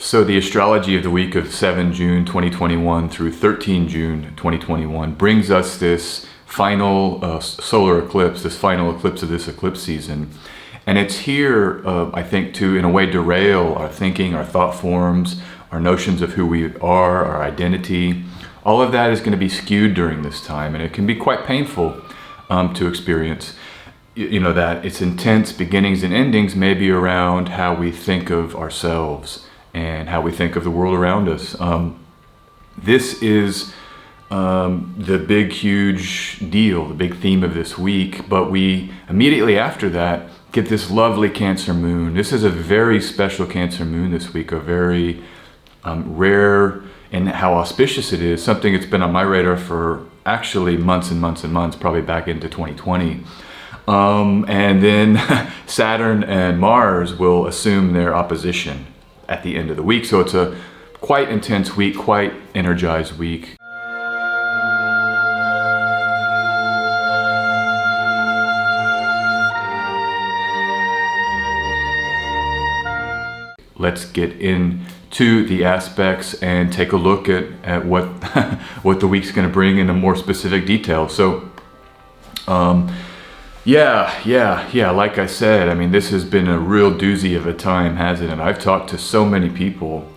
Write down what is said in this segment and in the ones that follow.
So the astrology of the week of 7 June 2021 through 13 June 2021 brings us this final solar eclipse, this final eclipse of this eclipse season. And it's here, I think, to, in a way, derail our thinking, our thought forms, our notions of who we are, our identity. All of that is going to be skewed during this time, and it can be quite painful to experience. You know, that its intense beginnings and endings may be around how we think of ourselves and how we think of the world around us. This is the big, huge deal, the big theme of this week, but we immediately after that get this lovely Cancer moon. This is a very special Cancer moon this week, a very rare in how auspicious it is, something that's been on my radar for actually months and months and months, probably back into 2020. And then Saturn and Mars will assume their opposition at the end of the week. So it's a quite intense week, quite energized week. Let's get into the aspects and take a look at what what the week's going to bring in a more specific detail. So yeah, like I said, I mean, this has been a real doozy of a time, hasn't it? And I've talked to so many people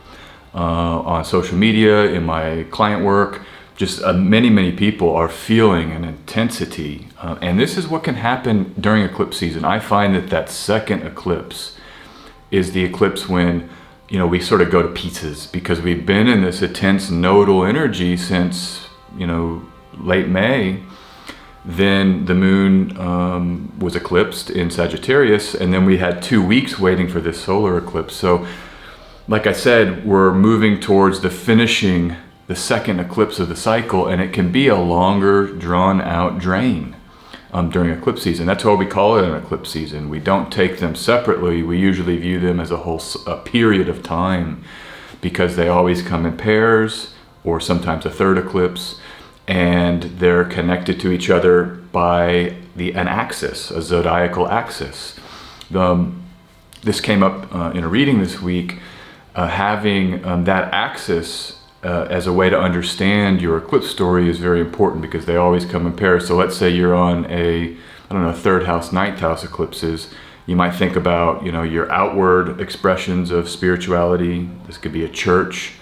on social media, in my client work, just many people are feeling an intensity. And this is what can happen during eclipse season. I find that second eclipse is the eclipse when, you know, we sort of go to pieces because we've been in this intense nodal energy since, you know, late May. Then the moon was eclipsed in Sagittarius, and then we had 2 weeks waiting for this solar eclipse. So, like I said, we're moving towards the finishing, the second eclipse of the cycle, and it can be a longer, drawn-out drain during eclipse season. That's why we call it an eclipse season. We don't take them separately. We usually view them as a period of time because they always come in pairs or sometimes a third eclipse, and they're connected to each other by an axis, a zodiacal axis. This came up in a reading this week, having that axis as a way to understand your eclipse story is very important because they always come in pairs. So let's say you're on third house, ninth house eclipses. You might think about, you know, your outward expressions of spirituality. This could be a church,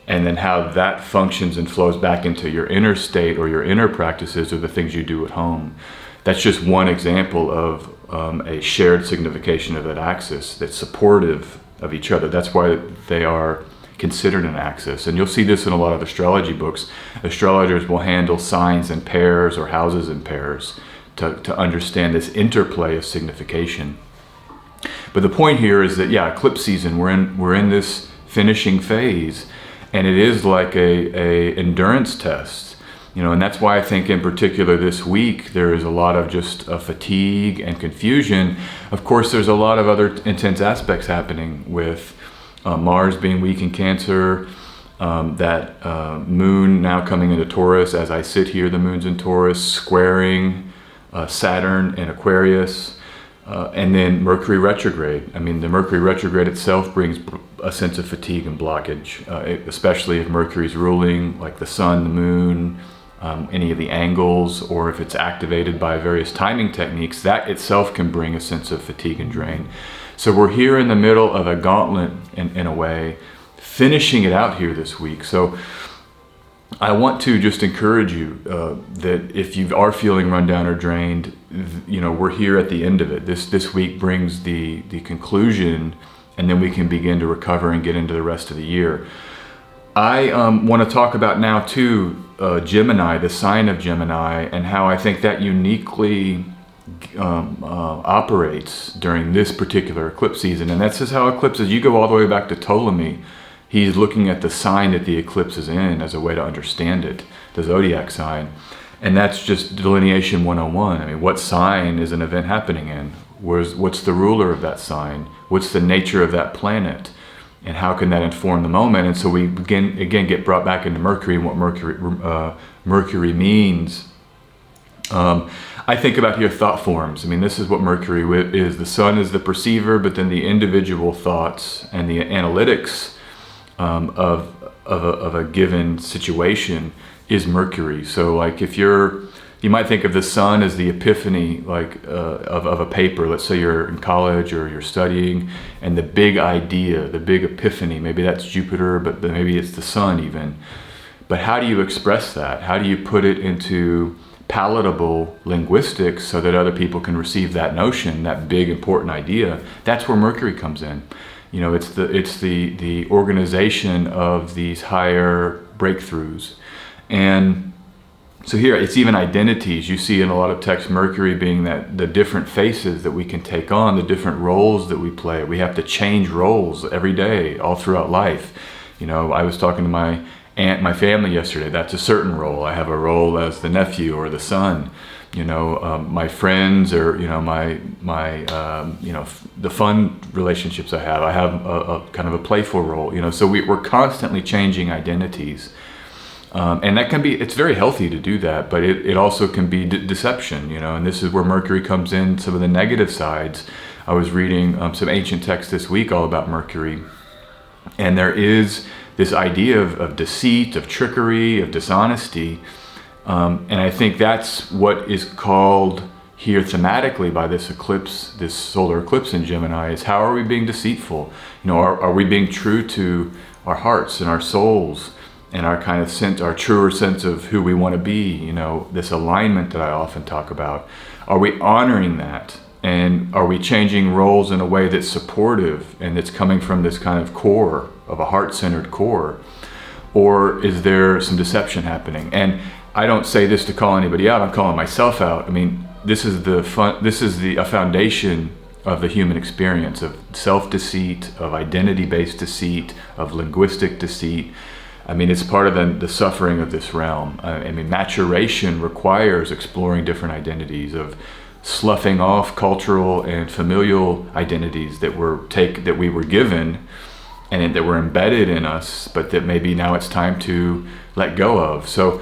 and then how that functions and flows back into your inner state or your inner practices or the things you do at home. That's just one example of a shared signification of that axis that's supportive of each other. That's why they are considered an axis. And you'll see this in a lot of astrology books. Astrologers will handle signs in pairs or houses in pairs to understand this interplay of signification. But the point here is that, yeah, eclipse season, we're in this finishing phase, and it is like a endurance test, you know, and that's why I think in particular this week there is a lot of just fatigue and confusion. Of course, there's a lot of other intense aspects happening with Mars being weak in Cancer, that moon now coming into Taurus. As I sit here, the moon's in Taurus, squaring Saturn in Aquarius, and then Mercury Retrograde. I mean, the Mercury Retrograde itself brings a sense of fatigue and blockage, especially if Mercury's ruling, like the sun, the moon, any of the angles, or if it's activated by various timing techniques, that itself can bring a sense of fatigue and drain. So we're here in the middle of a gauntlet in a way, finishing it out here this week. So I want to just encourage you that if you are feeling run down or drained, you know, we're here at the end of it. This week brings the conclusion, and then we can begin to recover and get into the rest of the year. I want to talk about now too, Gemini, the sign of Gemini, and how I think that uniquely operates during this particular eclipse season. And that's just how eclipses, you go all the way back to Ptolemy. He's looking at the sign that the eclipse is in as a way to understand it, the zodiac sign. And that's just delineation 101. I mean, what sign is an event happening in? What's the ruler of that sign? What's the nature of that planet? And how can that inform the moment? And so we again get brought back into Mercury and what Mercury means I think about here thought forms. I mean, this is what Mercury is. The sun is the perceiver, but then the individual thoughts and the analytics of a given situation is Mercury. So like if you might think of the sun as the epiphany, like of a paper. Let's say you're in college or you're studying, and the big idea, the big epiphany, maybe that's Jupiter, but maybe it's the sun even. But how do you express that? How do you put it into palatable linguistics so that other people can receive that notion, that big important idea? That's where Mercury comes in. You know, it's the organization of these higher breakthroughs. And so here, it's even identities. You see in a lot of text Mercury being that the different faces that we can take on, the different roles that we play. We have to change roles every day, all throughout life. You know, I was talking to my family yesterday. That's a certain role. I have a role as the nephew or the son. You know, my friends, or you know, my you know, the fun relationships I have a kind of a playful role. You know, so we're constantly changing identities. And that can be, it's very healthy to do that, but it also can be deception, you know, and this is where Mercury comes in, some of the negative sides. I was reading some ancient texts this week all about Mercury, and there is this idea of deceit, of trickery, of dishonesty, and I think that's what is called here thematically by this eclipse, this solar eclipse in Gemini, is how are we being deceitful? You know, are we being true to our hearts and our souls? And our kind of sense, our truer sense of who we want to be, you know, this alignment that I often talk about. Are we honoring that? And are we changing roles in a way that's supportive and that's coming from this kind of core, of a heart-centered core? Or is there some deception happening? And I don't say this to call anybody out, I'm calling myself out. I mean, this is a foundation of the human experience, of self-deceit, of identity-based deceit, of linguistic deceit. I mean, it's part of the suffering of this realm. I mean, maturation requires exploring different identities, of sloughing off cultural and familial identities that we were given and that were embedded in us, but that maybe now it's time to let go of. So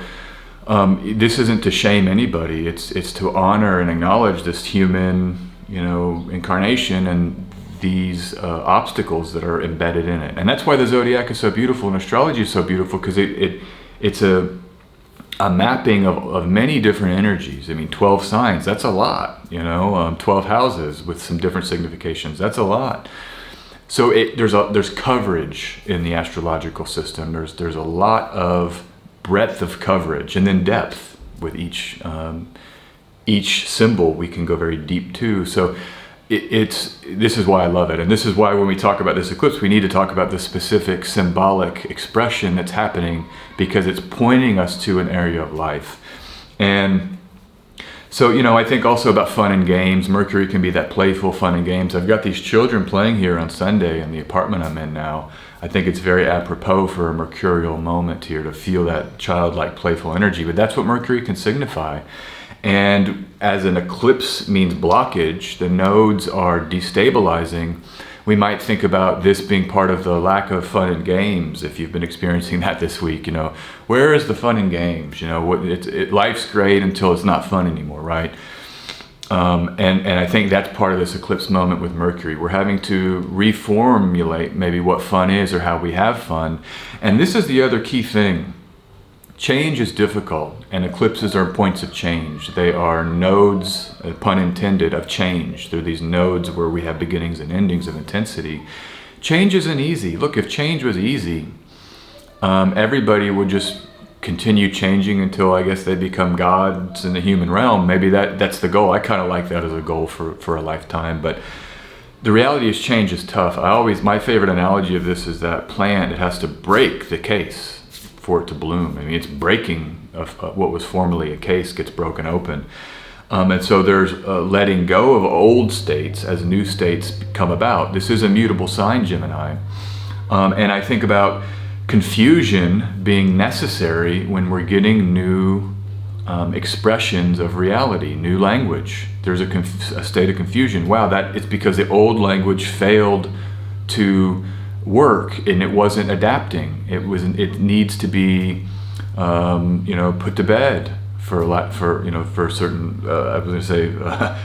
this isn't to shame anybody. It's to honor and acknowledge this human, you know, incarnation and these obstacles that are embedded in it. And that's why the zodiac is so beautiful and astrology is so beautiful, because it's a mapping of many different energies. I mean, 12 signs, that's a lot, you know, 12 houses with some different significations, that's a lot. So there's coverage in the astrological system. There's a lot of breadth of coverage, and then depth with each symbol we can go very deep to. So this is why I love it, and this is why when we talk about this eclipse, we need to talk about the specific symbolic expression that's happening, because it's pointing us to an area of life. And so, you know, I think also about fun and games. Mercury can be that playful fun and games. I've got these children playing here on Sunday in the apartment I'm in now. I think it's very apropos for a mercurial moment here to feel that childlike playful energy, but that's what Mercury can signify. And as an eclipse means blockage, the nodes are destabilizing. We might think about this being part of the lack of fun and games. If you've been experiencing that this week, you know, where is the fun and games? You know, life's great until it's not fun anymore, right? And I think that's part of this eclipse moment with Mercury. We're having to reformulate maybe what fun is or how we have fun. And this is the other key thing. Change is difficult, and eclipses are points of change. They are nodes, pun intended, of change. They're these nodes where we have beginnings and endings of intensity. Change isn't easy. Look, if change was easy, everybody would just continue changing until, I guess, they become gods in the human realm. Maybe that's the goal. I kind of like that as a goal for a lifetime, but the reality is change is tough. My favorite analogy of this is that plant, it has to break the case for it to bloom. I mean, it's breaking of what was formerly a case gets broken open. And so there's letting go of old states as new states come about. This is a mutable sign, Gemini. And I think about confusion being necessary when we're getting new expressions of reality, new language. There's a state of confusion. Wow, it's because the old language failed to work and it wasn't adapting. It needs to be, put to bed for certain, I was going to say,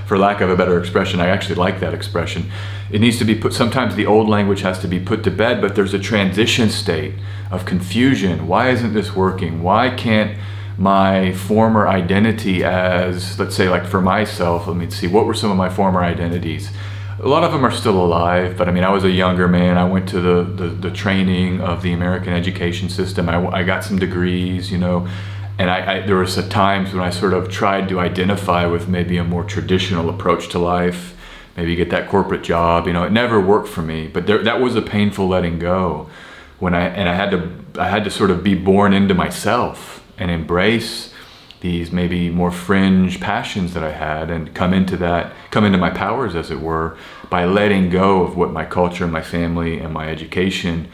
for lack of a better expression, I actually like that expression. It needs to be put, sometimes the old language has to be put to bed, but there's a transition state of confusion. Why isn't this working? Why can't my former identity as, let's say, like for myself, let me see, what were some of my former identities? A lot of them are still alive, but I mean, I was a younger man. I went to the training of the American education system. I got some degrees, you know, and there were some times when I sort of tried to identify with maybe a more traditional approach to life, maybe get that corporate job, you know. It never worked for me, but that was a painful letting go when I had to sort of be born into myself and embrace these maybe more fringe passions that I had, and come into my powers, as it were, by letting go of what my culture, my family, and my education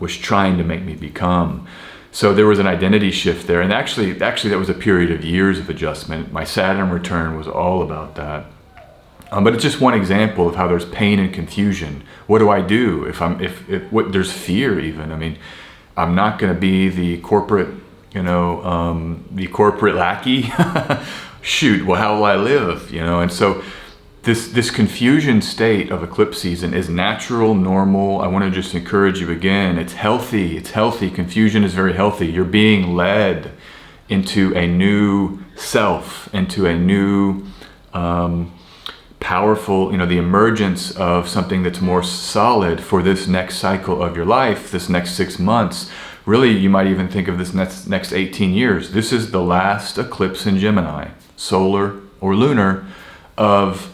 was trying to make me become. So there was an identity shift there, and actually that was a period of years of adjustment. My Saturn return was all about that. But it's just one example of how there's pain and confusion. What do I do if there's fear even? I mean, I'm not going to be the corporate, the corporate lackey. Shoot, well, how will I live? And so this confusion state of eclipse season is natural, normal. I want to just encourage you again. It's healthy. It's healthy. Confusion is very healthy. You're being led into a new self, into a new powerful, the emergence of something that's more solid for this next cycle of your life, this next 6 months. Really, you might even think of this next 18 years. This is the last eclipse in Gemini, solar or lunar, of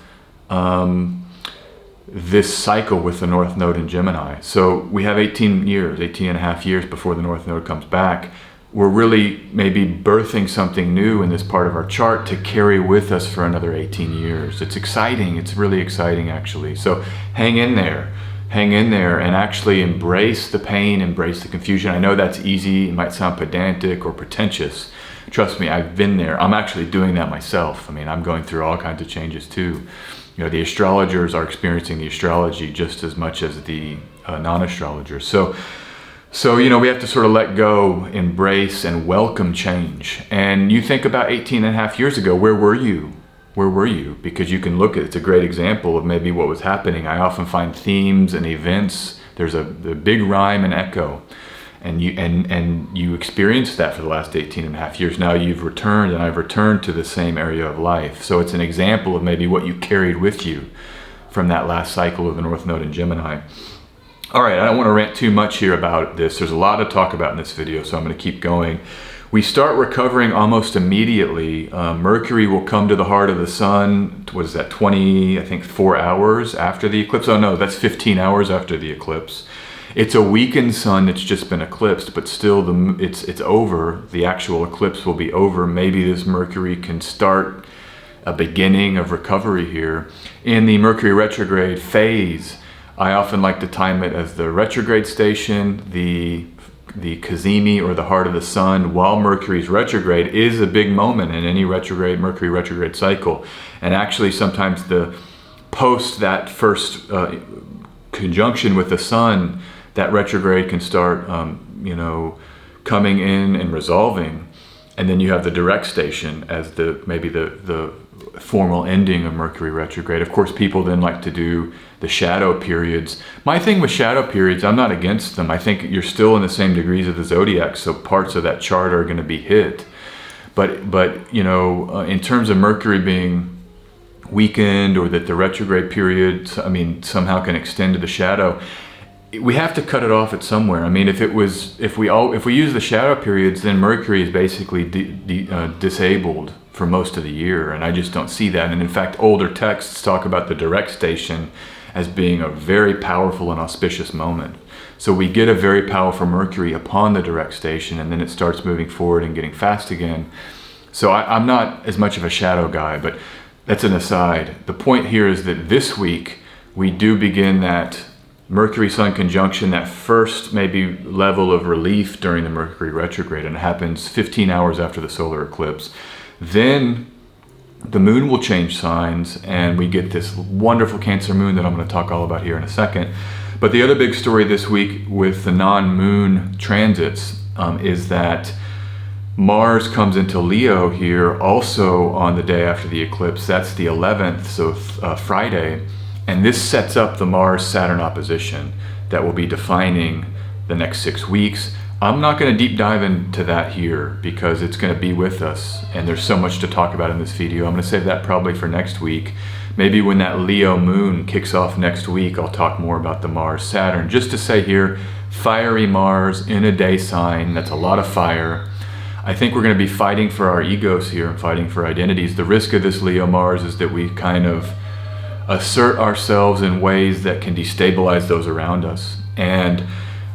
this cycle with the North Node in Gemini. So we have 18 and a half years before the North Node comes back. We're really maybe birthing something new in this part of our chart to carry with us for another 18 years. It's exciting. It's really exciting, actually. So hang in there, and actually embrace the pain, embrace the confusion. I know that's easy. It might sound pedantic or pretentious. Trust me, I've been there. I'm actually doing that myself. I mean, I'm going through all kinds of changes too. The astrologers are experiencing the astrology just as much as the non-astrologers. So, we have to sort of let go, embrace, and welcome change. And you think about 18 and a half years ago, where were you? Where were you? Because you can look at it's a great example of maybe what was happening. I often find themes and events. There's a big rhyme and echo. And you experienced that for the last 18 and a half years. Now you've returned, and I've returned to the same area of life. So it's an example of maybe what you carried with you from that last cycle of the North Node in Gemini. All right, I don't want to rant too much here about this. There's a lot to talk about in this video, so I'm going to keep going. We start recovering almost immediately. Mercury will come to the heart of the sun, what is that, 4 hours after the eclipse? Oh no, that's 15 hours after the eclipse. It's a weakened sun that's just been eclipsed, but still it's over. The actual eclipse will be over. Maybe this Mercury can start a beginning of recovery here. In the Mercury retrograde phase, I often like to time it as the retrograde station, the cazimi, or the heart of the sun, while Mercury's retrograde is a big moment in any Mercury retrograde cycle. And actually sometimes the post that first conjunction with the sun, that retrograde can start coming in and resolving. And then you have the direct station as maybe the formal ending of Mercury retrograde. Of course, people then like to do the shadow periods. My thing with shadow periods, I'm not against them. I think you're still in the same degrees of the zodiac, so parts of that chart are going to be hit. But in terms of Mercury being weakened, or that the retrograde period, somehow can extend to the shadow, we have to cut it off at somewhere. I mean, if we use the shadow periods, then Mercury is basically disabled for most of the year, and I just don't see that. And in fact, older texts talk about the direct station as being a very powerful and auspicious moment. So we get a very powerful Mercury upon the direct station, and then it starts moving forward and getting fast again. So I'm not as much of a shadow guy, but that's an aside. The point here is that this week we do begin that Mercury-Sun conjunction, that first maybe level of relief during the Mercury retrograde, and it happens 15 hours after the solar eclipse. Then the moon will change signs, and we get this wonderful Cancer moon that I'm going to talk all about here in a second. But the other big story this week with the non-moon transits is that Mars comes into Leo here also on the day after the eclipse. That's the 11th, so Friday. And this sets up the Mars-Saturn opposition that will be defining the next 6 weeks. I'm not going to deep dive into that here because it's going to be with us. And there's so much to talk about in this video. I'm going to save that probably for next week. Maybe when that Leo moon kicks off next week, I'll talk more about the Mars-Saturn. Just to say here, fiery Mars in a day sign. That's a lot of fire. I think we're going to be fighting for our egos here and fighting for identities. The risk of this Leo Mars is that we kind of assert ourselves in ways that can destabilize those around us. And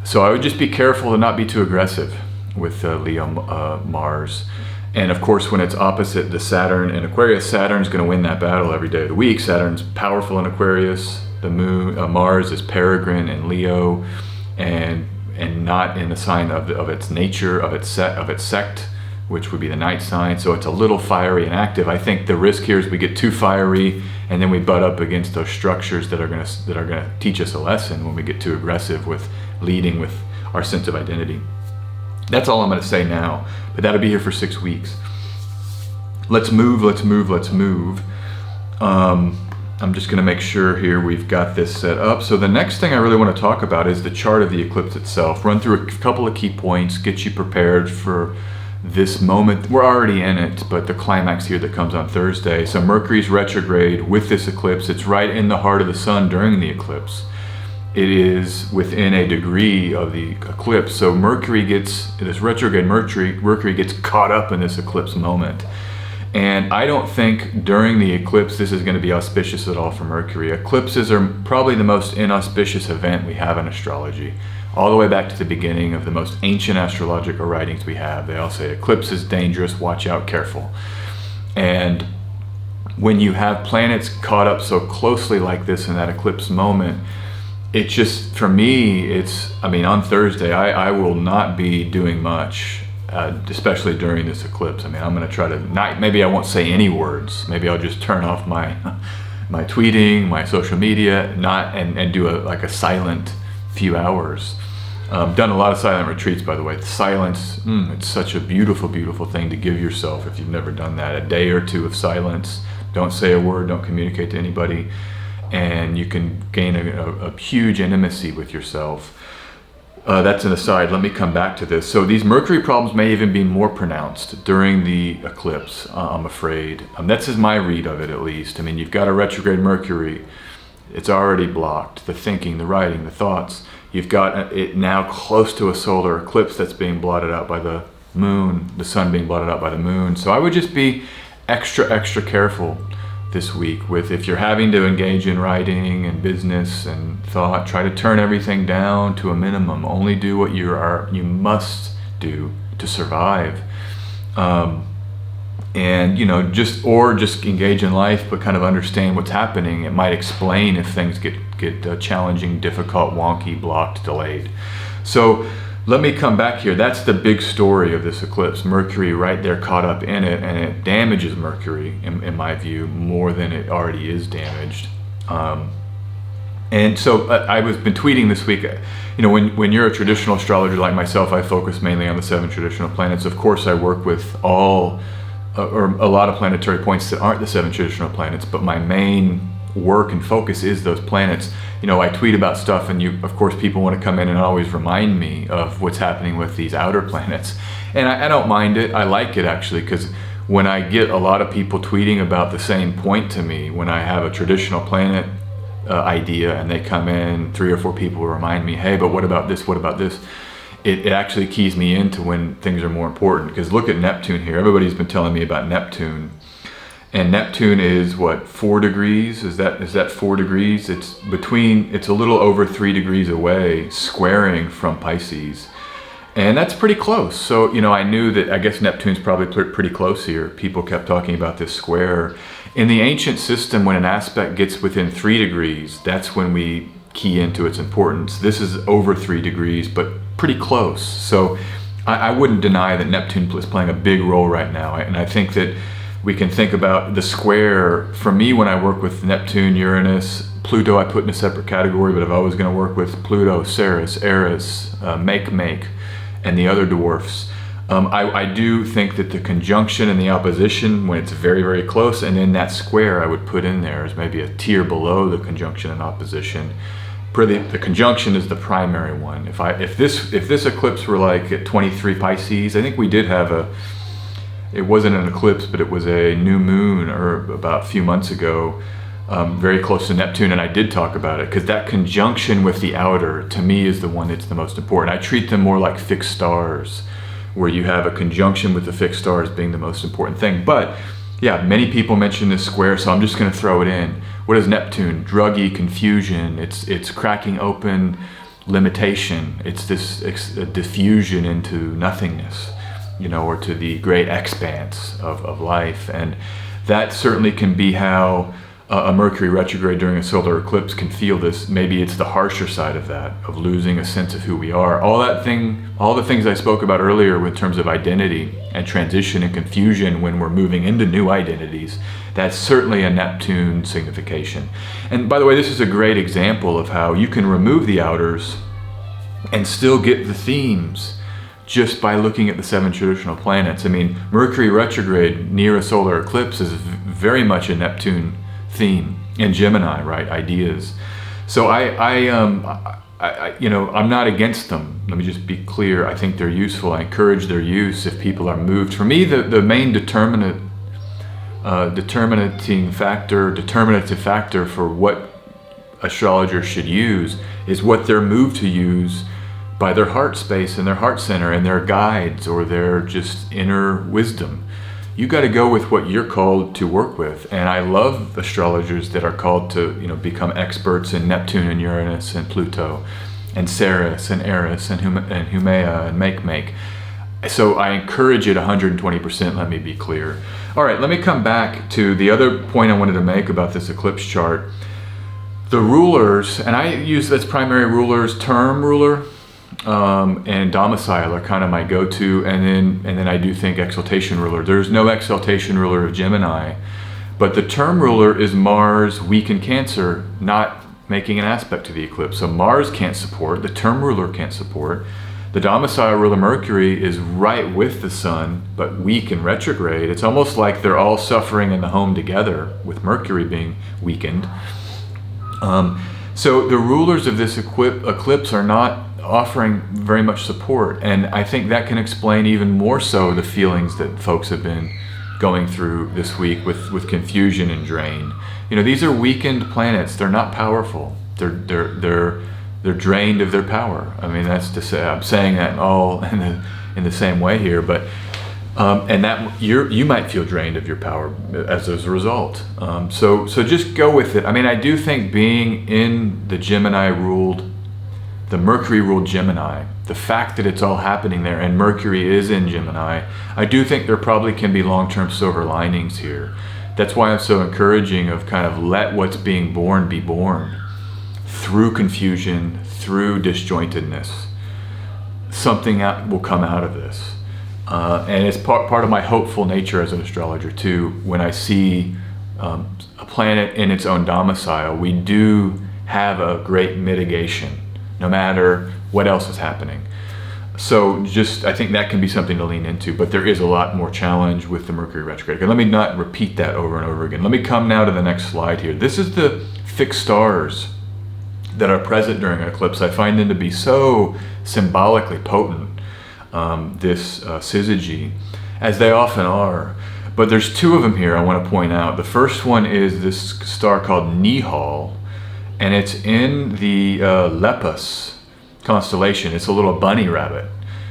so I would just be careful to not be too aggressive with Leo Mars. And of course, when it's opposite the Saturn in Aquarius, Saturn's going to win that battle every day of the week. Saturn's powerful in Aquarius. The moon, Mars is peregrine in Leo, and not in the sign of its nature, of its sect, which would be the night sign. So it's a little fiery and active. I think the risk here is we get too fiery, and then we butt up against those structures that are going to teach us a lesson when we get too aggressive with leading with our sense of identity. That's all I'm going to say now, but that'll be here for 6 weeks. Let's move. I'm just going to make sure here we've got this set up. So the next thing I really want to talk about is the chart of the eclipse itself. Run through a couple of key points, get you prepared for this moment. We're already in it, but the climax here that comes on Thursday. So Mercury's retrograde with this eclipse. It's right in the heart of the sun during the eclipse. It is within a degree of the eclipse. So Mercury gets caught up in this eclipse moment. And I don't think during the eclipse this is going to be auspicious at all for Mercury. Eclipses are probably the most inauspicious event we have in astrology. All the way back to the beginning of the most ancient astrological writings we have. They all say eclipse is dangerous, watch out, careful. And when you have planets caught up so closely like this in that eclipse moment, it just, for me, on Thursday, I will not be doing much. Especially during this eclipse. I'm going to try to maybe I won't say any words. Maybe I'll just turn off my tweeting, my social media, and do a silent few hours. Done a lot of silent retreats, by the way. Silence, it's such a beautiful, beautiful thing to give yourself if you've never done that. A day or two of silence. Don't say a word, don't communicate to anybody, and you can gain a huge intimacy with yourself. That's an aside. Let me come back to this. So these Mercury problems may even be more pronounced during the eclipse, I'm afraid. That's my read of it, at least. You've got a retrograde Mercury. It's already blocked. The thinking, the writing, the thoughts. You've got it now close to a solar eclipse that's being blotted out by the moon, the sun being blotted out by the moon. So I would just be extra careful this week with, if you're having to engage in writing and business and thought, try to turn everything down to a minimum. Only do what you must do to survive. And just engage in life, but kind of understand what's happening. It might explain if things get challenging, difficult, wonky, blocked, delayed. So let me come back here. That's the big story of this eclipse. Mercury right there caught up in it, and it damages Mercury, in my view, more than it already is damaged. And so I've been tweeting this week, when you're a traditional astrologer like myself, I focus mainly on the 7 traditional planets. Of course, I work with or a lot of planetary points that aren't the 7 traditional planets, but my main work and focus is those planets. I tweet about stuff, and of course people want to come in and always remind me of what's happening with these outer planets, and I don't mind it. I like it, actually, because when I get a lot of people tweeting about the same point to me, when I have a traditional planet idea and they come in, 3 or 4 people remind me, hey, but what about this, it actually keys me into when things are more important. Because look at Neptune here. Everybody's been telling me about Neptune. And Neptune is what, 4 degrees? Is that 4 degrees? It's a little over 3 degrees away, squaring from Pisces. And that's pretty close. So, I knew that, I guess Neptune's probably pretty close here. People kept talking about this square. In the ancient system, when an aspect gets within 3 degrees, that's when we key into its importance. This is over 3 degrees, but pretty close. So I wouldn't deny that Neptune is playing a big role right now. And I think that we can think about the square. For me, when I work with Neptune, Uranus, Pluto, I put in a separate category, but if I was going to work with Pluto, Ceres, Eris, Make, and the other dwarfs, I do think that the conjunction and the opposition, when it's very, very close, and then that square I would put in there as maybe a tier below the conjunction and opposition. The conjunction is the primary one. If this eclipse were like at 23 Pisces, I think we did have it wasn't an eclipse, but it was a new moon or about a few months ago, very close to Neptune, and I did talk about it because that conjunction with the outer, to me, is the one that's the most important. I treat them more like fixed stars, where you have a conjunction with the fixed stars being the most important thing. But yeah, many people mention this square, so I'm just going to throw it in. What is Neptune? Druggy, confusion. It's cracking open limitation. It's this diffusion into nothingness, or to the great expanse of life. And that certainly can be how a Mercury retrograde during a solar eclipse can feel this. Maybe it's the harsher side of that, of losing a sense of who we are. All the things I spoke about earlier in terms of identity and transition and confusion when we're moving into new identities, that's certainly a Neptune signification. And by the way, this is a great example of how you can remove the outers and still get the themes just by looking at the 7 traditional planets. I mean, Mercury retrograde near a solar eclipse is very much a Neptune theme in Gemini, right? Ideas. So I'm not against them. Let me just be clear. I think they're useful. I encourage their use if people are moved. For me, the main determinative factor for what astrologers should use is what they're moved to use by their heart space and their heart center and their guides or their just inner wisdom. You got to go with what you're called to work with. And I love astrologers that are called to, become experts in Neptune and Uranus and Pluto and Ceres and Eris and Humea and Make. So I encourage it 120%, let me be clear. All right, let me come back to the other point I wanted to make about this eclipse chart. The rulers, and I use as primary rulers, term ruler, and domicile are kind of my go-to, and then I do think exaltation ruler. There's no exaltation ruler of Gemini, but the term ruler is Mars weak in Cancer, not making an aspect to the eclipse. So Mars can't support, the term ruler can't support. The domicile ruler Mercury is right with the Sun, but weak in retrograde. It's almost like they're all suffering in the home together, with Mercury being weakened. So the rulers of this eclipse are not offering very much support, and I think that can explain even more so the feelings that folks have been going through this week with confusion and drain. These are weakened planets. They're not powerful. They're drained of their power. I mean, that's to say, I'm saying that all in the same way here, but and that you might feel drained of your power as a result. So just go with it. I mean, I do think being in the Mercury ruled Gemini, the fact that it's all happening there and Mercury is in Gemini, I do think there probably can be long-term silver linings here. That's why I'm so encouraging of kind of let what's being born be born through confusion, through disjointedness. Something will come out of this. And it's part of my hopeful nature as an astrologer too. When I see a planet in its own domicile, we do have a great mitigation, no matter what else is happening. So I think that can be something to lean into, but there is a lot more challenge with the Mercury retrograde. Okay, let me not repeat that over and over again. Let me come now to the next slide here. This is the fixed stars that are present during an eclipse. I find them to be so symbolically potent, this syzygy, as they often are. But there's 2 of them here I want to point out. The first one is this star called Nihal, and it's in the Lepus constellation. It's a little bunny rabbit.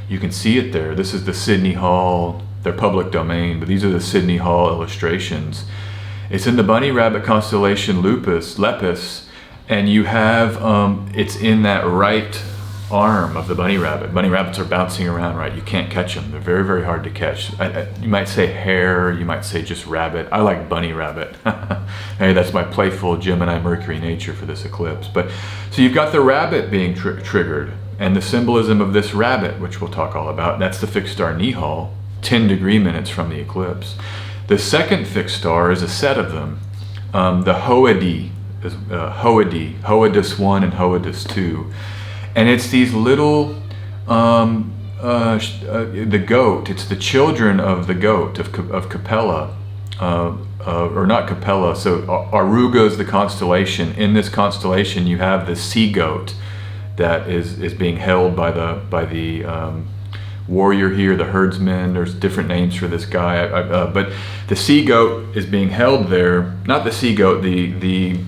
You can see it there. This is the Sidney Hall, they're public domain, but these are the Sidney Hall illustrations. It's in the bunny rabbit constellation Lepus, and you have, it's in that right arm of the bunny rabbit. Bunny rabbits are bouncing around, right? You can't catch them. They're very, very hard to catch. You might say hare, you might say just rabbit. I like bunny rabbit. Hey, that's my playful Gemini Mercury nature for this eclipse. But so you've got the rabbit being triggered, and the symbolism of this rabbit, which we'll talk all about. That's the fixed star Nihal, 10 degree minutes from the eclipse. The second fixed star is a set of them. The Hoadi, Hoadus 1 and Hoadus 2. And it's these little the goat. It's the children of the goat, of Capella, or not Capella. So Aruga is the constellation. In this constellation, you have the sea goat that is being held by the warrior here, the herdsman. There's different names for this guy, but the sea goat is being held there. Not the sea goat, the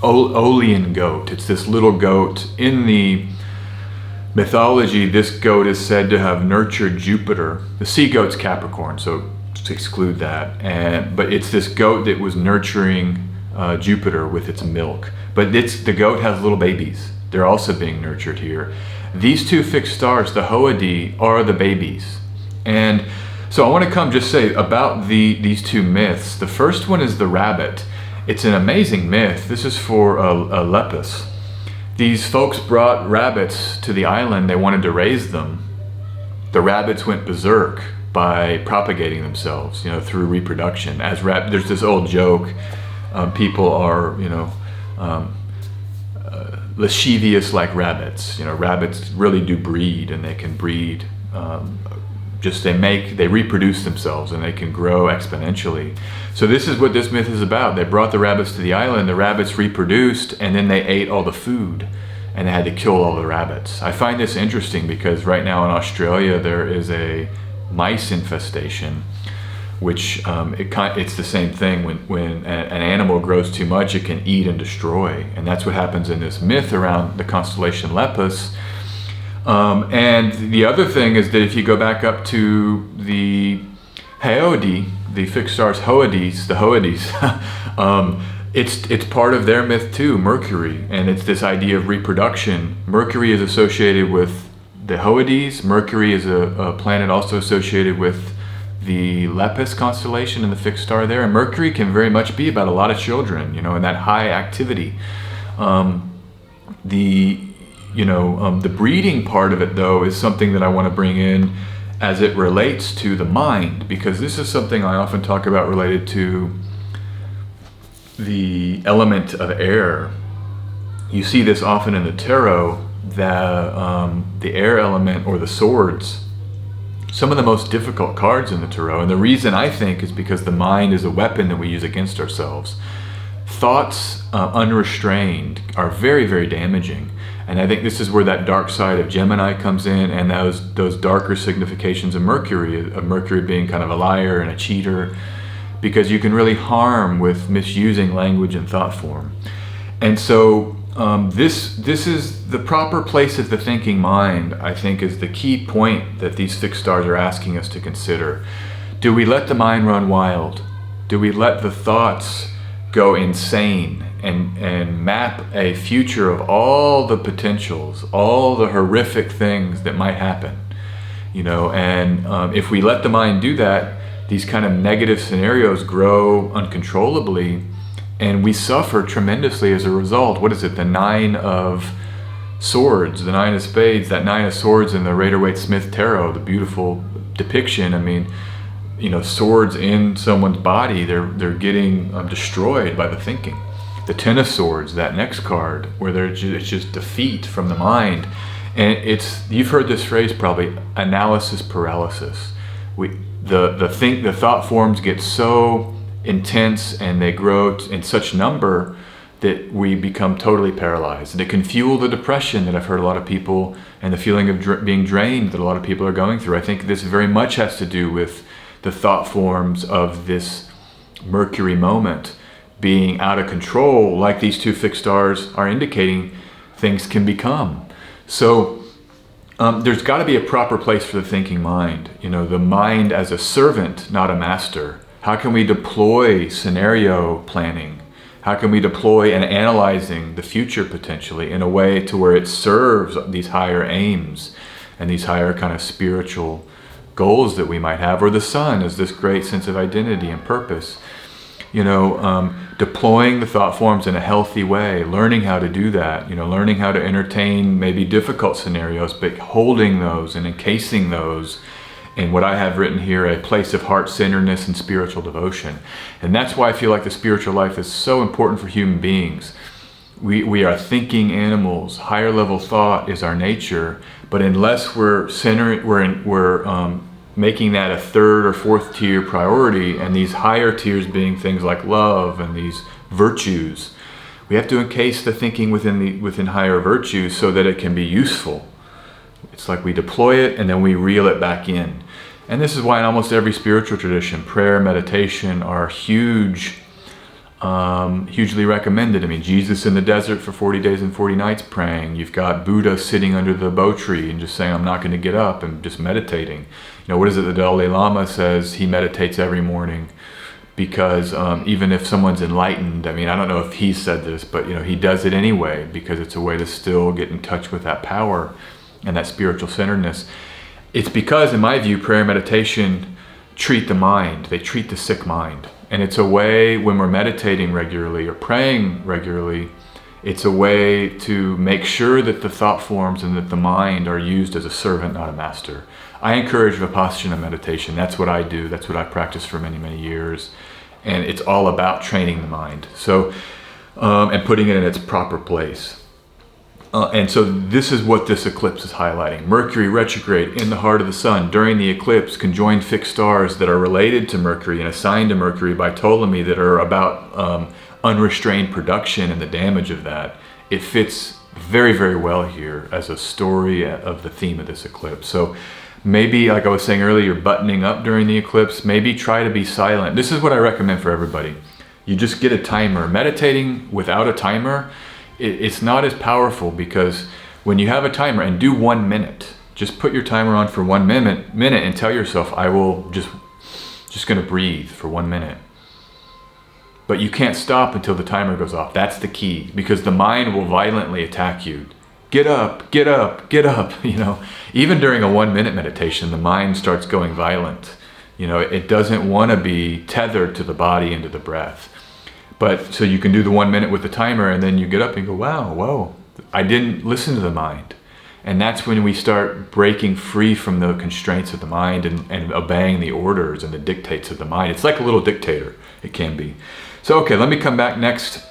Olean goat. It's this little goat. In the mythology, this goat is said to have nurtured Jupiter. The sea goat's Capricorn, so to exclude that. But it's this goat that was nurturing Jupiter with its milk. But the goat has little babies. They're also being nurtured here. These two fixed stars, the Hoadi, are the babies. And so I want to just say about these two myths. The first one is the rabbit. It's an amazing myth. This is for Lepus. These folks brought rabbits to the island. They wanted to raise them. The rabbits went berserk by propagating themselves, through reproduction. There's this old joke. People are, lascivious like rabbits. Rabbits really do breed, and they can breed. They reproduce themselves, and they can grow exponentially. So this is what this myth is about. They brought the rabbits to the island. The rabbits reproduced, and then they ate all the food, and they had to kill all the rabbits. I find this interesting because right now in Australia there is a mice infestation, which it's the same thing. When an animal grows too much, it can eat and destroy, and that's what happens in this myth around the constellation Lepus. And the other thing is that if you go back up to the Hoadi, the fixed stars Hoadis, the Hoadis, it's part of their myth too, Mercury, and it's this idea of reproduction. Mercury is associated with the Hoadis. Mercury is a planet also associated with the Lepus constellation and the fixed star there. And Mercury can very much be about a lot of children, and that high activity. The breeding part of it, though, is something that I want to bring in as it relates to the mind, because this is something I often talk about related to the element of air. You see this often in the tarot, the air element, or the swords, some of the most difficult cards in the tarot. And the reason, I think, is because the mind is a weapon that we use against ourselves. Thoughts unrestrained are very, very damaging. And I think this is where that dark side of Gemini comes in, and those darker significations of Mercury being kind of a liar and a cheater, because you can really harm with misusing language and thought form. And so this is the proper place of the thinking mind, I think, is the key point that these fixed stars are asking us to consider. Do we let the mind run wild? Do we let the thoughts go insane and map a future of all the potentials, all the horrific things that might happen? And if we let the mind do that, these kind of negative scenarios grow uncontrollably, and we suffer tremendously as a result. What is it? The Nine of Swords, the Nine of Spades, that Nine of Swords in the Rider-Waite-Smith Tarot, the beautiful depiction. I mean, swords in someone's body, they're getting destroyed by the thinking. The Ten of Swords, that next card, where it's just defeat from the mind. And you've heard this phrase probably, analysis paralysis. The thought forms get so intense, and they grow in such number that we become totally paralyzed. And it can fuel the depression that I've heard a lot of people, and the feeling of being drained that a lot of people are going through. I think this very much has to do with the thought forms of this Mercury moment being out of control, like these two fixed stars are indicating things can become. So there's got to be a proper place for the thinking mind. The mind as a servant, not a master. How can we deploy scenario planning? How can we deploy and analyzing the future potentially in a way to where it serves these higher aims and these higher kind of spiritual goals that we might have? Or the sun as this great sense of identity and purpose. Deploying the thought forms in a healthy way, learning how to do that, learning how to entertain maybe difficult scenarios, but holding those and encasing those in what I have written here, a place of heart-centeredness and spiritual devotion. And that's why I feel like the spiritual life is so important for human beings. We are thinking animals. Higher level thought is our nature, but unless we're making that a third or fourth tier priority, and these higher tiers being things like love and these virtues, we have to encase the thinking within higher virtues so that it can be useful. It's like we deploy it and then we reel it back in. And this is why in almost every spiritual tradition, prayer, meditation are hugely recommended. I mean, Jesus in the desert for 40 days and 40 nights praying. You've got Buddha sitting under the bo tree and just saying, I'm not going to get up, and just meditating. You know, what is it the Dalai Lama says? He meditates every morning because even if someone's enlightened, I mean, I don't know if he said this, but you know, he does it anyway because it's a way to still get in touch with that power and that spiritual centeredness. It's because, in my view, prayer and meditation treat the mind. They treat the sick mind. And it's a way, when we're meditating regularly or praying regularly, it's a way to make sure that the thought forms and that the mind are used as a servant, not a master. I encourage Vipassana meditation. That's what I do. That's what I practiced for many, many years. And it's all about training the mind. So, and putting it in its proper place. And so this is what this eclipse is highlighting. Mercury retrograde in the heart of the sun. During the eclipse, conjoined fixed stars that are related to Mercury and assigned to Mercury by Ptolemy that are about unrestrained production and the damage of that. It fits very, very well here as a story of the theme of this eclipse. So maybe, like I was saying earlier, buttoning up during the eclipse, maybe try to be silent. This is what I recommend for everybody. You just get a timer. Meditating without a timer, it's not as powerful, because when you have a timer, and do 1 minute, just put your timer on for 1 minute and tell yourself, I will just going to breathe for 1 minute. But you can't stop until the timer goes off. That's the key, because the mind will violently attack you. Get up, get up, get up. You know, even during a 1 minute meditation, the mind starts going violent. You know, it doesn't want to be tethered to the body and to the breath. But so you can do the 1 minute with the timer, and then you get up and go, wow, whoa, I didn't listen to the mind. And that's when we start breaking free from the constraints of the mind and obeying the orders and the dictates of the mind. It's like a little dictator, it can be. So, okay, let me come back next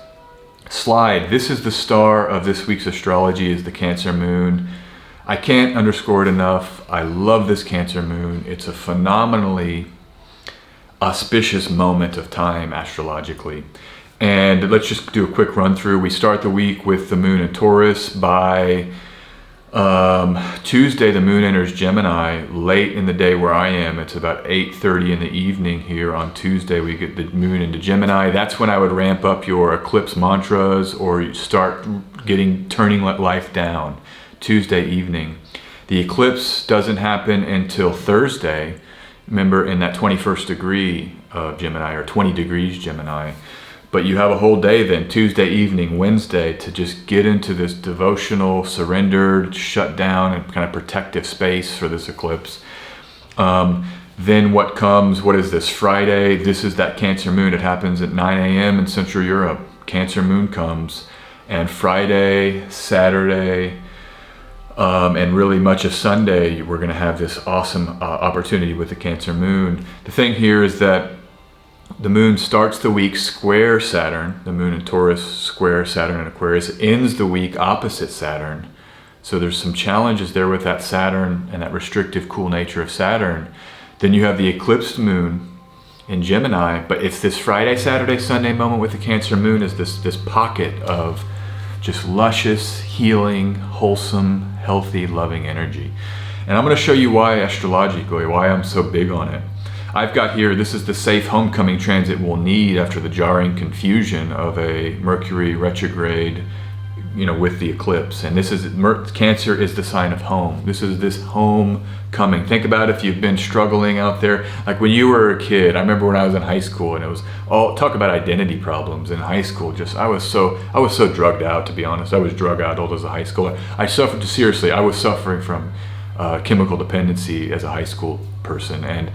slide. This is the star of this week's astrology, is the Cancer moon. I can't underscore it enough. I love this Cancer moon. It's a phenomenally auspicious moment of time astrologically. And let's just do a quick run through. We start the week with the moon in Taurus. By Tuesday, the moon enters Gemini late in the day where I am. It's about 8:30 in the evening here on Tuesday. We get the moon into Gemini. That's when I would ramp up your eclipse mantras or start turning life down. Tuesday evening. The eclipse doesn't happen until Thursday. Remember, in that 21st degree of Gemini, or 20 degrees Gemini. But you have a whole day then, Tuesday evening, Wednesday, to just get into this devotional, surrendered, shut down, and kind of protective space for this eclipse. Then what comes, what is this, Friday? This is that Cancer moon. It happens at 9 a.m. in Central Europe. Cancer moon comes. And Friday, Saturday, and really much of Sunday, we're going to have this awesome opportunity with the Cancer moon. The thing here is that the moon starts the week square Saturn. The moon in Taurus square Saturn in Aquarius, ends the week opposite Saturn. So there's some challenges there with that Saturn and that restrictive, cool nature of Saturn. Then you have the eclipsed moon in Gemini, but it's this Friday, Saturday, Sunday moment with the Cancer moon is this pocket of just luscious, healing, wholesome, healthy, loving energy. And I'm going to show you why astrologically, why I'm so big on it. I've got here, this is the safe homecoming transit we'll need after the jarring confusion of a Mercury retrograde, you know, with the eclipse. And this is, Cancer is the sign of home. This is this homecoming. Think about if you've been struggling out there. Like when you were a kid, I remember when I was in high school, and it was all talk about identity problems in high school. Just I was so drugged out, to be honest. I was drug addled as a high schooler. I suffered, seriously, I was suffering from chemical dependency as a high school person. And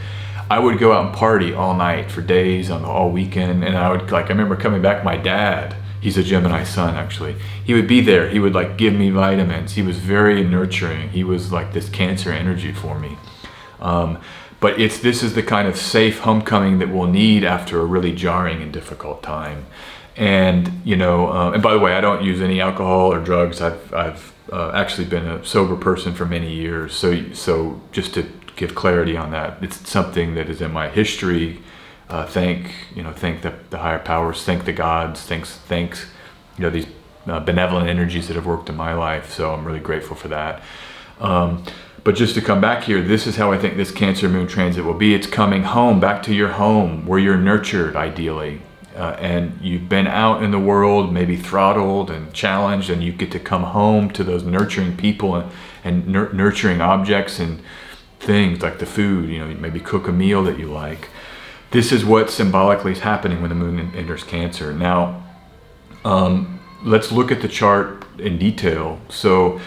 I would go out and party all night for days, all weekend, and I remember coming back, my dad, he's a Gemini sun actually, he would be there, he would like give me vitamins, he was very nurturing, he was like this Cancer energy for me. But this is the kind of safe homecoming that we'll need after a really jarring and difficult time. And, and by the way, I don't use any alcohol or drugs. I've actually been a sober person for many years. So just to give clarity on that, it's something that is in my history. Thank the higher powers, thank the gods, thanks, these benevolent energies that have worked in my life. So I'm really grateful for that. But just to come back here, this is how I think this Cancer moon transit will be. It's coming home, back to your home where you're nurtured ideally. And you've been out in the world, maybe throttled and challenged, and you get to come home to those nurturing people and nurturing objects and things like the food, maybe cook a meal that you like. This is what symbolically is happening when the moon enters Cancer. Now, let's look at the chart in detail. So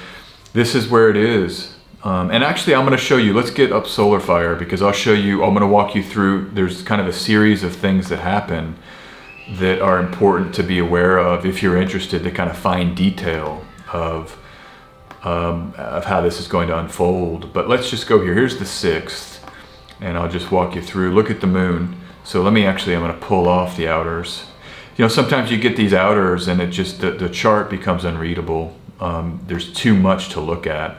this is where it is. And actually, I'm going to show you, let's get up Solar Fire, because I'm going to walk you through, there's kind of a series of things that happen that are important to be aware of if you're interested to kind of find detail of how this is going to unfold. But let's just go here. Here's the 6th, and I'll just walk you through. Look at the moon. So I'm going to pull off the outers. Sometimes you get these outers and it just, the chart becomes unreadable. There's too much to look at.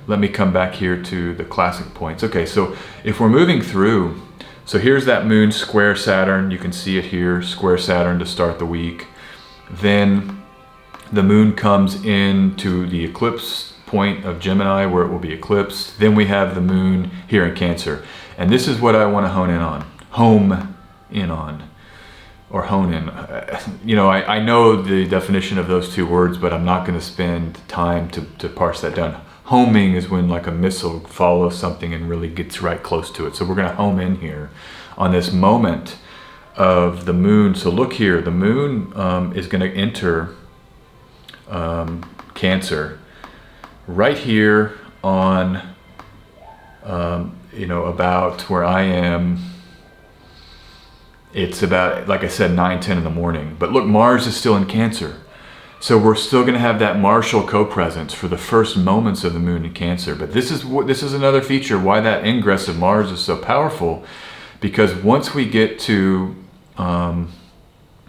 Let me come back here to the classic points. Okay, so if we're moving through, so here's that moon square Saturn. You can see it here, square Saturn to start the week. Then the moon comes into the eclipse point of Gemini where it will be eclipsed. Then we have the moon here in Cancer. And this is what I want to hone in on. I know the definition of those two words, but I'm not going to spend time to parse that down. Homing is when like a missile follows something and really gets right close to it. So we're going to home in here on this moment of the moon. So look here, the moon is going to enter Cancer right here on, about where I am. It's about, like I said, 9-10 in the morning. But look, Mars is still in Cancer. So we're still going to have that martial co-presence for the first moments of the moon in Cancer. But this is another feature why that ingress of Mars is so powerful. Because once we get to, let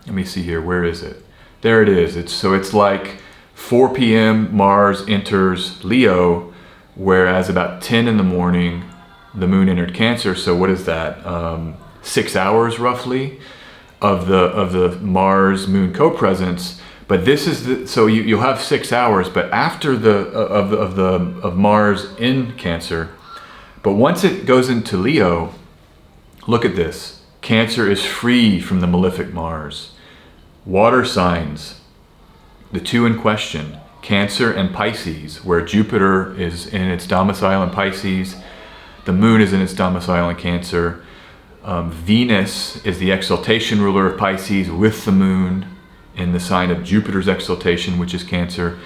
me see here, where is it? There it is. It's like 4 p.m. Mars enters Leo, whereas about 10 in the morning the moon entered Cancer. So what is that? 6 hours roughly of the Mars moon co-presence. But this is so you'll have 6 hours, but after of Mars in Cancer. But once it goes into Leo, look at this. Cancer is free from the malefic Mars. Water signs, the two in question, Cancer and Pisces, where Jupiter is in its domicile in Pisces, the moon is in its domicile in Cancer. Venus is the exaltation ruler of Pisces with the moon in the sign of Jupiter's exaltation, which is Cancer.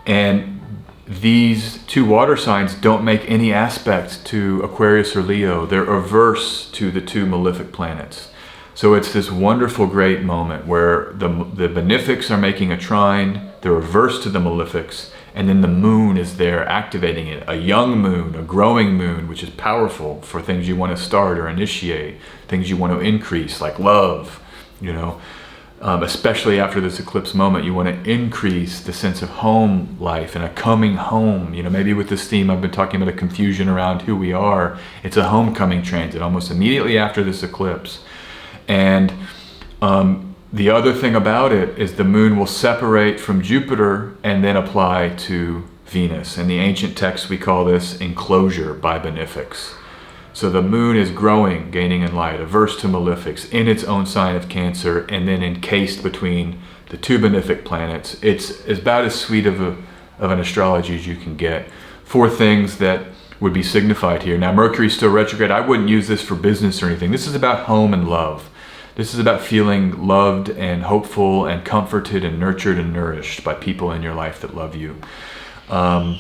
And these two water signs don't make any aspect to Aquarius or Leo. They're averse to the two malefic planets. So it's this wonderful, great moment where the benefics are making a trine, they're averse to the malefics, and then the moon is there activating it. A young moon, a growing moon, which is powerful for things you want to start or initiate, things you want to increase, like love, especially after this eclipse moment. You want to increase the sense of home life and a coming home. Maybe with this theme, I've been talking about a confusion around who we are. It's a homecoming transit almost immediately after this eclipse. And the other thing about it is the moon will separate from Jupiter and then apply to Venus. In the ancient texts, we call this enclosure by benefics. So the moon is growing, gaining in light, averse to malefics in its own sign of Cancer, and then encased between the two benefic planets. It's about as sweet of an astrology as you can get. 4 things that would be signified here. Now, Mercury is still retrograde. I wouldn't use this for business or anything. This is about home and love. This is about feeling loved and hopeful and comforted and nurtured and nourished by people in your life that love you. So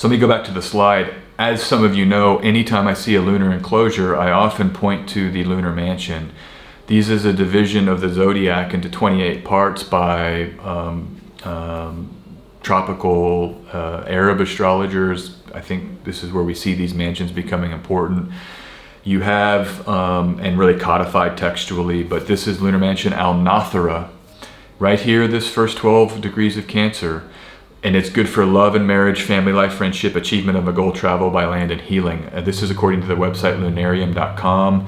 let me go back to the slide. As some of you know, anytime I see a lunar enclosure, I often point to the lunar mansion. These is a division of the zodiac into 28 parts by tropical Arab astrologers. I think this is where we see these mansions becoming important. You have, and really codified textually, but this is lunar mansion Al-Nathara, right here, this first 12 degrees of Cancer. And it's good for love and marriage, family life, friendship, achievement of a goal, travel by land, and healing. This is according to the website lunarium.com.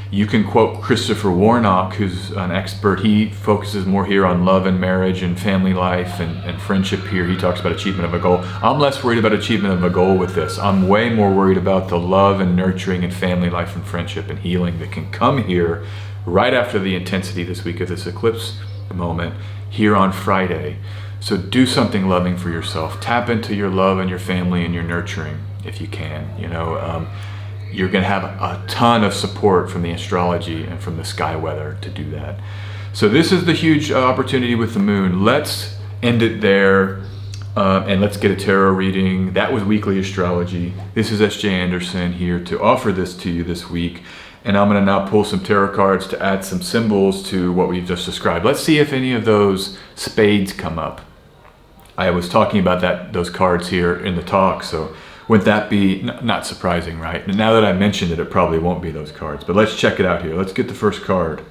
You can quote Christopher Warnock, who's an expert. He focuses more here on love and marriage and family life and friendship here. He talks about achievement of a goal. I'm less worried about achievement of a goal with this. I'm way more worried about the love and nurturing and family life and friendship and healing that can come here right after the intensity this week of this eclipse moment here on Friday. So do something loving for yourself. Tap into your love and your family and your nurturing if you can. You're going to have a ton of support from the astrology and from the sky weather to do that. So this is the huge opportunity with the moon. Let's end it there and let's get a tarot reading. That was weekly astrology. This is S.J. Anderson here to offer this to you this week. And I'm going to now pull some tarot cards to add some symbols to what we've just described. Let's see if any of those spades come up. I was talking about those cards here in the talk, so wouldn't that be not surprising, right? And now that I mentioned it, it probably won't be those cards. But let's check it out here. Let's get the first card.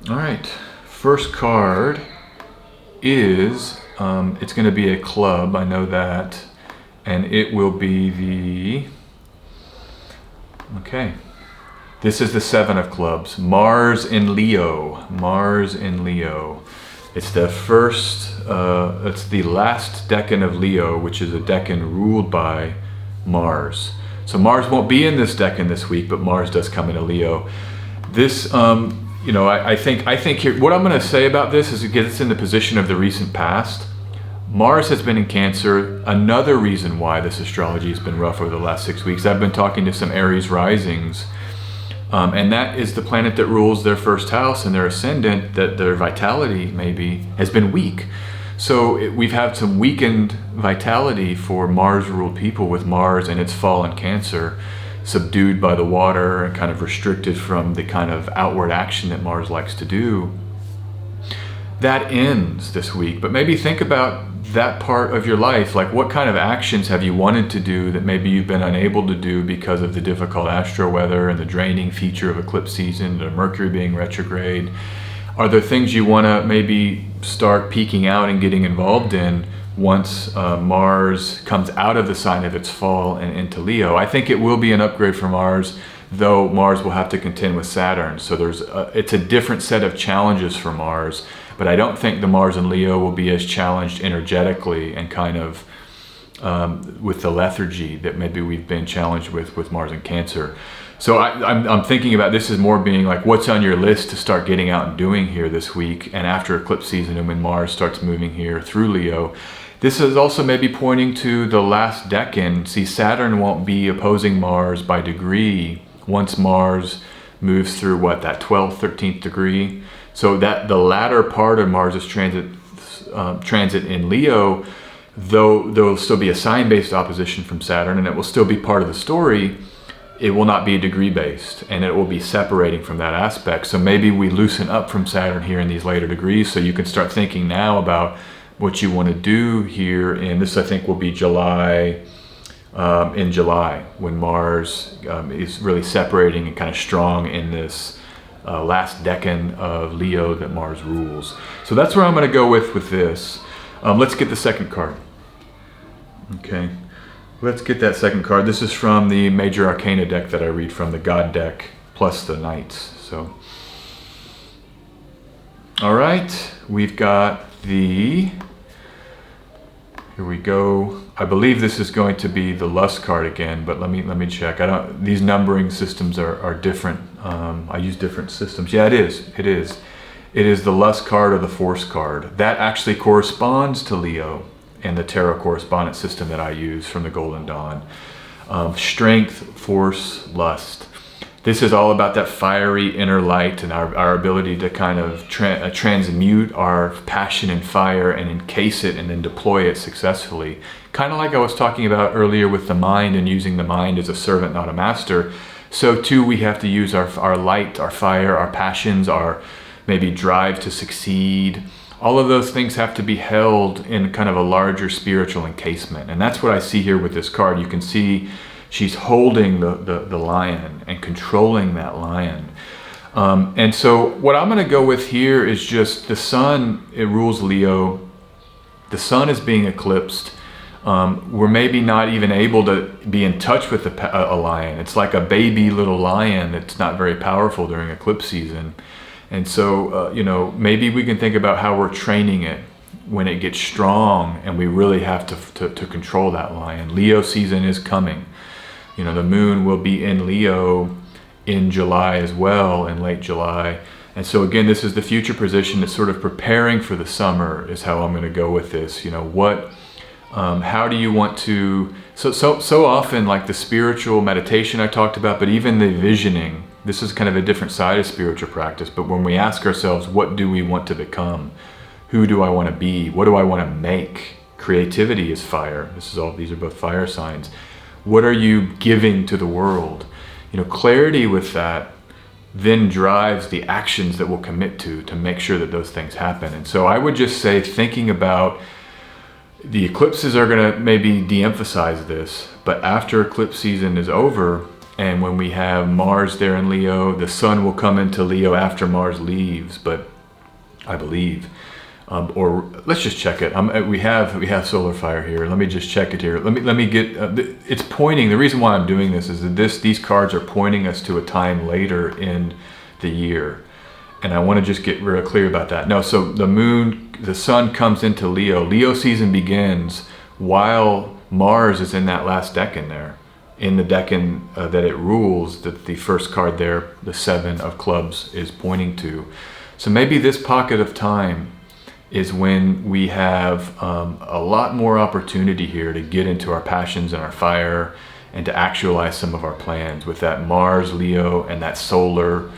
All right, first card is, it's going to be a club, I know that. And it will be okay. This is the 7 of clubs, Mars in Leo. Mars in Leo. It's the it's the last decan of Leo, which is a decan ruled by Mars. So Mars won't be in this decan this week, but Mars does come into Leo. This, I think here, what I'm going to say about this is it gets in the position of the recent past. Mars has been in Cancer. Another reason why this astrology has been rough over the last 6 weeks. I've been talking to some Aries risings. And that is the planet that rules their first house and their ascendant, that their vitality maybe has been weak. So we've had some weakened vitality for Mars-ruled people with Mars and its fall in Cancer, subdued by the water and kind of restricted from the kind of outward action that Mars likes to do. That ends this week, but maybe think about that part of your life. Like, what kind of actions have you wanted to do that maybe you've been unable to do because of the difficult astro weather and the draining feature of eclipse season, the Mercury being retrograde? Are there things you want to maybe start peeking out and getting involved in once Mars comes out of the sign of its fall and into Leo? I think it will be an upgrade for Mars, though Mars will have to contend with Saturn. So it's a different set of challenges for Mars. But I don't think the Mars in Leo will be as challenged energetically and kind of with the lethargy that maybe we've been challenged with Mars in Cancer. So I'm thinking about this as more being like, what's on your list to start getting out and doing here this week and after eclipse season and when Mars starts moving here through Leo. This is also maybe pointing to the last decan. See, Saturn won't be opposing Mars by degree once Mars moves through that 12th, 13th degree. So that the latter part of Mars's transit in Leo, though there will still be a sign-based opposition from Saturn, and it will still be part of the story, it will not be degree-based, and it will be separating from that aspect. So maybe we loosen up from Saturn here in these later degrees, so you can start thinking now about what you want to do here. And this, I think, will be July, in July, when Mars is really separating and kind of strong in this last decan of Leo that Mars rules. So that's where I'm going to go with this. Let's get the second card. Okay, let's get that second card. This is from the Major Arcana deck that I read from, the God deck, plus the Knights. So, all right, we've got here we go. I believe this is going to be the Lust card again, but let me check. These numbering systems are different. I use different systems. Yeah, it is. It is the Lust card or the Force card. That actually corresponds to Leo and the tarot correspondence system that I use from the Golden Dawn. Strength, force, lust. This is all about that fiery inner light and our ability to kind of transmute our passion and fire and encase it and then deploy it successfully. Kind of like I was talking about earlier with the mind and using the mind as a servant, not a master. So too, we have to use our light, our fire, our passions, our maybe drive to succeed. All of those things have to be held in kind of a larger spiritual encasement. And that's what I see here with this card. You can see she's holding the lion and controlling that lion. And so what I'm going to go with here is just the sun, it rules Leo. The sun is being eclipsed. We're maybe not even able to be in touch with a lion. It's like a baby little lion that's not very powerful during eclipse season. And so, maybe we can think about how we're training it when it gets strong and we really have to control that lion. Leo season is coming. The moon will be in Leo in July as well, in late July. And so again, this is the future position that's sort of preparing for the summer is how I'm going to go with this. How do you want to, so often like the spiritual meditation I talked about, but even the visioning, this is kind of a different side of spiritual practice. But when we ask ourselves, what do we want to become? Who do I want to be? What do I want to make? Creativity is fire. These are both fire signs. What are you giving to the world? Clarity with that then drives the actions that we'll commit to make sure that those things happen. And so I would just say, thinking about the eclipses are going to maybe de-emphasize this, but after eclipse season is over, and when we have Mars there in Leo, the sun will come into Leo after Mars leaves, but I believe, or let's just check it. We have solar fire here. Let me just check it here. Let me get, it's pointing, the reason why I'm doing this is that these cards are pointing us to a time later in the year. And I want to just get real clear about that. No, so the sun comes into Leo. Leo season begins while Mars is in that last decan there. In the decan that it rules, that the first card there, the 7 of clubs, is pointing to. So maybe this pocket of time is when we have a lot more opportunity here to get into our passions and our fire and to actualize some of our plans with that Mars, Leo, and that solar,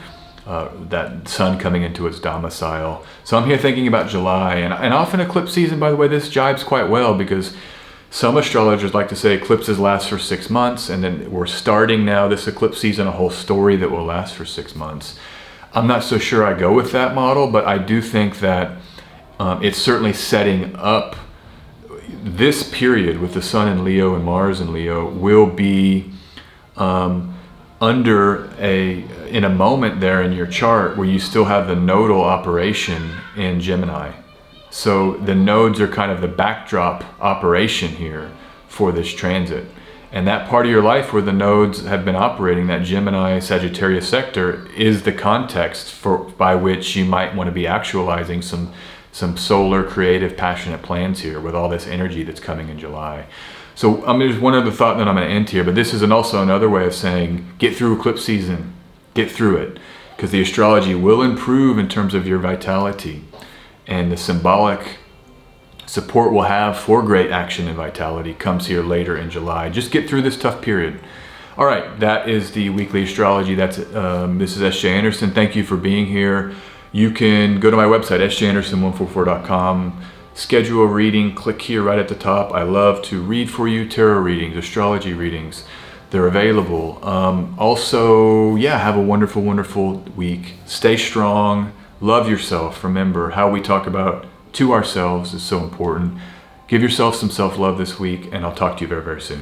that sun coming into its domicile. So I'm here thinking about July, and often eclipse season, by the way, this jibes quite well because some astrologers like to say eclipses last for 6 months, and then we're starting now this eclipse season, a whole story that will last for 6 months. I'm not so sure I go with that model, but I do think that it's certainly setting up this period with the sun in Leo and Mars in Leo will be in a moment there in your chart where you still have the nodal operation in Gemini. So the nodes are kind of the backdrop operation here for this transit. And that part of your life where the nodes have been operating, that Gemini Sagittarius sector, is the context by which you might want to be actualizing some solar, creative, passionate plans here with all this energy that's coming in July. So there's one other thought that I'm going to end here, but this is also another way of saying, get through eclipse season, get through it, because the astrology will improve in terms of your vitality, and the symbolic support we'll have for great action and vitality comes here later in July. Just get through this tough period. All right, that is the weekly astrology. This is S.J. Anderson. Thank you for being here. You can go to my website, sjanderson144.com, schedule a reading, click here right at the top. I love to read for you tarot readings, astrology readings. They're available. Also, have a wonderful, wonderful week. Stay strong, love yourself. Remember, how we talk about to ourselves is so important. Give yourself some self-love this week, and I'll talk to you very, very soon.